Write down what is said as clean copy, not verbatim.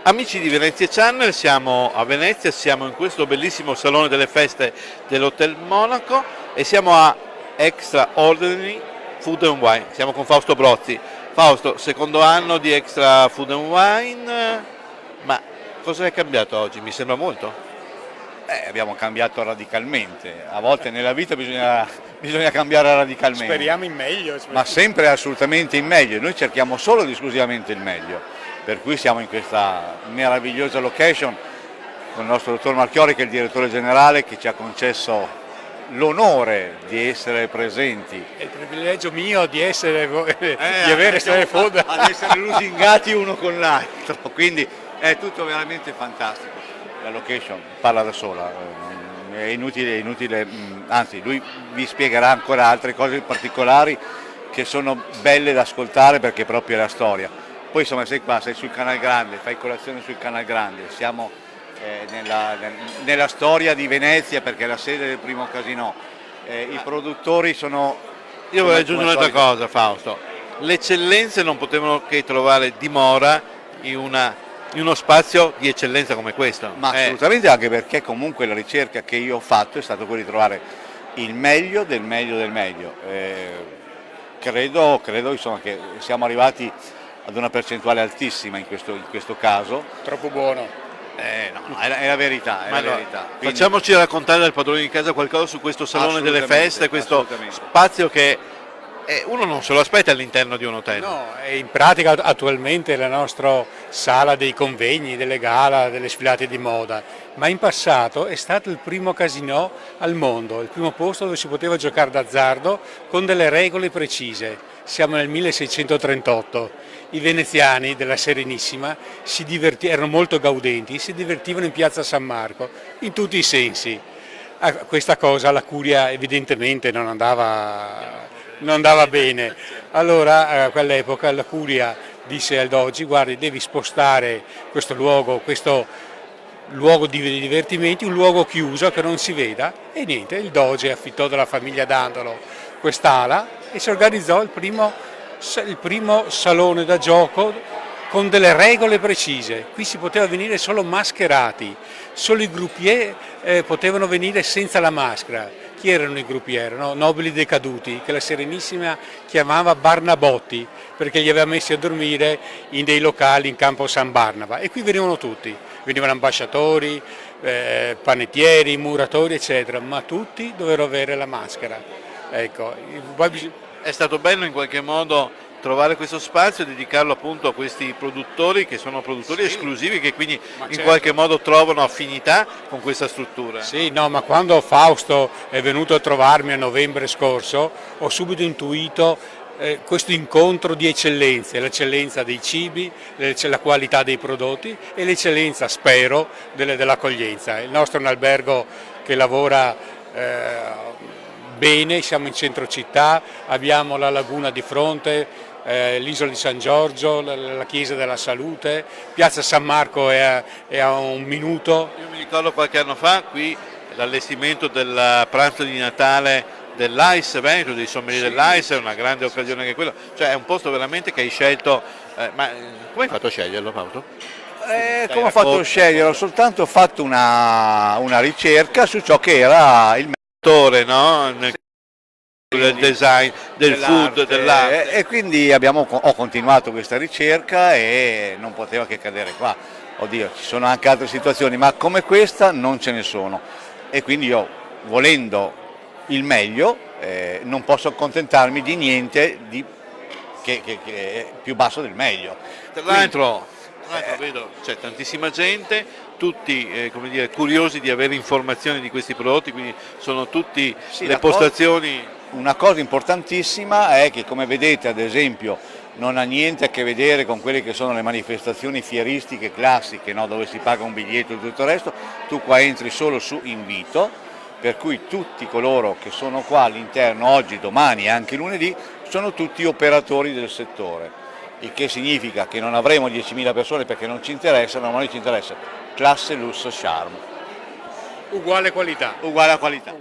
Amici di Venezia Channel, siamo a Venezia, siamo in questo bellissimo salone delle feste dell'Hotel Monaco e siamo a Extraordinary Food and Wine, siamo con Fausto Brozzi. Fausto, secondo anno di Extra Food and Wine, ma cosa è cambiato oggi? Mi sembra molto. Abbiamo cambiato radicalmente, a volte nella vita bisogna cambiare radicalmente. Speriamo in meglio. Ma sempre assolutamente in meglio, noi cerchiamo solo ed esclusivamente il meglio, per cui siamo in questa meravigliosa location con il nostro dottor Marchiori, che è il direttore generale, che ci ha concesso l'onore di essere presenti. È il privilegio mio di avere essere food. Ad essere lusingati uno con l'altro, quindi è tutto veramente fantastico. La location parla da sola, è inutile, anzi lui vi spiegherà ancora altre cose particolari che sono belle da ascoltare perché proprio è la storia. Poi insomma sei qua, sei sul Canal Grande, fai colazione sul Canal Grande, siamo nella storia di Venezia perché è la sede del primo casinò, i produttori sono... Io vorrei aggiungere un'altra cosa, Fausto, le eccellenze non potevano che trovare dimora in uno spazio di eccellenza come questo. Ma assolutamente, anche perché comunque la ricerca che io ho fatto è stata quella di trovare il meglio del meglio del meglio. Credo insomma, che siamo arrivati ad una percentuale altissima in questo caso. Troppo buono. No, è la verità, è la verità. Quindi... Facciamoci raccontare dal padrone di casa qualcosa su questo salone delle feste, questo spazio che uno non se lo aspetta all'interno di un hotel. No, è in pratica attualmente la nostra sala dei convegni, delle gala, delle sfilate di moda, ma in passato è stato il primo casinò al mondo, il primo posto dove si poteva giocare d'azzardo con delle regole precise. Siamo nel 1638, i veneziani della Serenissima erano molto gaudenti, si divertivano in piazza San Marco, in tutti i sensi. Questa cosa alla Curia evidentemente non andava bene. Allora a quell'epoca la Curia disse al Doge: guardi, devi spostare questo luogo di divertimenti, un luogo chiuso che non si veda, e niente, il Doge affittò dalla famiglia Dandolo quest'ala e si organizzò il primo salone da gioco con delle regole precise. Qui si poteva venire solo mascherati, solo i groupier potevano venire senza la maschera. Chi erano i groupier? Erano nobili decaduti che la Serenissima chiamava Barnabotti, perché li aveva messi a dormire in dei locali in campo San Barnaba, e qui venivano tutti, venivano ambasciatori, panettieri, muratori eccetera, ma tutti dovevano avere la maschera. Ecco. È stato bello in qualche modo trovare questo spazio e dedicarlo appunto a questi produttori che sono produttori esclusivi, che quindi qualche modo trovano affinità con questa struttura. Sì, no, ma quando Fausto è venuto a trovarmi a novembre scorso ho subito intuito questo incontro di eccellenze, l'eccellenza dei cibi, la qualità dei prodotti e l'eccellenza, spero, dell'accoglienza. Il nostro è un albergo che lavora bene, siamo in centro città, abbiamo la laguna di fronte, l'isola di San Giorgio, la chiesa della Salute, piazza San Marco è a un minuto. Io mi ricordo qualche anno fa qui l'allestimento del pranzo di Natale dell'Ice Veneto, dei sommelier dell'Ice, è una grande occasione anche quello, cioè è un posto veramente che hai scelto, ma come hai fatto a sceglierlo, Paolo? Come ho fatto a scegliere? Ho soltanto fatto una ricerca su ciò che era il motore, no? Del design, del food, dell'arte. E quindi ho continuato questa ricerca e non poteva che cadere qua. Oddio, ci sono anche altre situazioni, ma come questa non ce ne sono. E quindi io, volendo il meglio, non posso accontentarmi di niente che è più basso del meglio. Tra l'altro vedo c'è tantissima gente, tutti come dire, curiosi di avere informazioni di questi prodotti, quindi sono tutti le postazioni. Una cosa importantissima è che, come vedete, ad esempio, non ha niente a che vedere con quelle che sono le manifestazioni fieristiche classiche, no? Dove si paga un biglietto e tutto il resto. Tu qua entri solo su invito, per cui tutti coloro che sono qua all'interno oggi, domani e anche lunedì sono tutti operatori del settore, il che significa che non avremo 10.000 persone perché non ci interessano, ma a noi ci interessa classe, lusso, charme. Uguale qualità. Uguale a qualità.